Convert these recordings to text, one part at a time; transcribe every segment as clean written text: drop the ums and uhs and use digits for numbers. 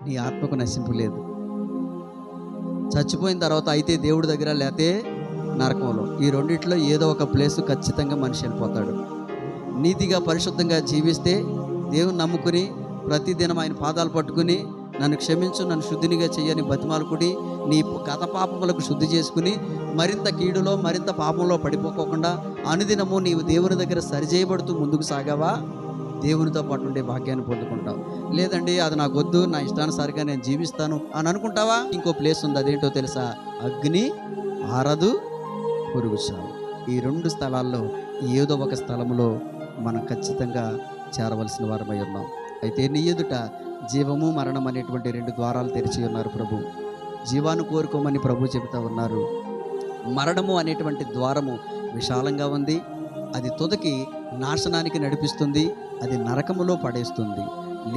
నీ ఆత్మకు నశింపు లేదు. చచ్చిపోయిన తర్వాత అయితే దేవుడి దగ్గర, లేతే నరకంలో, ఈ రెండిట్లో ఏదో ఒక ప్లేసు ఖచ్చితంగా మనిషి వెళ్ళిపోతాడు. నీతిగా పరిశుద్ధంగా జీవిస్తే, దేవుని నమ్ముకుని ప్రతిదినం ఆయన పాదాలు పట్టుకుని నన్ను క్షమించు, నన్ను శుద్ధినిగా చెయ్యని బతిమాలుకుని నీ గత పాపములకు శుద్ధి చేసుకుని మరింత కీడులో మరింత పాపంలో పడిపోకోకుండా అనుదినము నీవు దేవుని దగ్గర సరిచేయబడుతూ ముందుకు సాగావా, దేవునితో పాటు ఉండే భాగ్యాన్ని పొందుకుంటావు. లేదండి అది నాకు వద్దు, నా ఇష్టానుసారిగా నేను జీవిస్తాను అని అనుకుంటావా, ఇంకో ప్లేస్ ఉంది. అదేంటో తెలుసా? అగ్ని, ఆరదు, పురుగు చావు. ఈ రెండు స్థలాల్లో ఏదో ఒక స్థలంలో మనం ఖచ్చితంగా చేరవలసిన వారమై ఉన్నాం. అయితే నీ ఎదుట జీవము మరణం అనేటువంటి రెండు ద్వారాలు తెరిచి ఉన్నారు ప్రభు. జీవాన్ని కోరుకోమని ప్రభు చెబుతూ ఉన్నారు. మరణము అనేటువంటి ద్వారము విశాలంగా ఉంది. అది తుదకి నాశనానికి నడిపిస్తుంది, అది నరకములో పడేస్తుంది.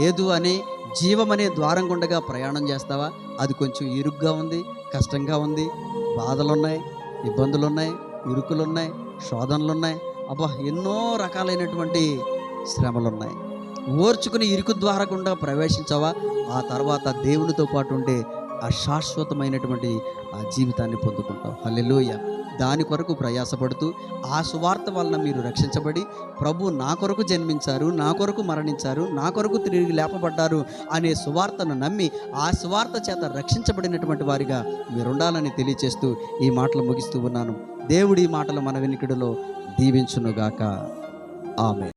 లేదు అని జీవమనే ద్వారం గుండగా ప్రయాణం చేస్తావా, అది కొంచెం ఇరుగ్గా ఉంది, కష్టంగా ఉంది, బాధలున్నాయి, ఇబ్బందులున్నాయి, ఇరుకులున్నాయి, శోధనలున్నాయి, అబ్బా ఎన్నో రకాలైనటువంటి శ్రమలున్నాయి. ఓర్చుకుని ఇరుకు ద్వార గుండా ప్రవేశించావా, ఆ తర్వాత దేవునితో పాటు ఉండే ఆ శాశ్వతమైనటువంటి ఆ జీవితాన్ని పొందుకుంటావు. హల్లెలూయా. దాని కొరకు ప్రయాసపడుతూ ఆ సువార్త వలన మీరు రక్షించబడి, ప్రభు నా కొరకు జన్మించారు, నా కొరకు మరణించారు, నా కొరకు తిరిగి లేపబడ్డారు అనే సువార్తను నమ్మి ఆ సువార్త చేత రక్షించబడినటువంటి వారిగా మీరు ఉండాలని తెలియచేస్తూ ఈ మాటలు ముగిస్తూ ఉన్నాను. దేవుడి మాటలు మన వినికిడిలో దీవించునుగాక. ఆమేన్.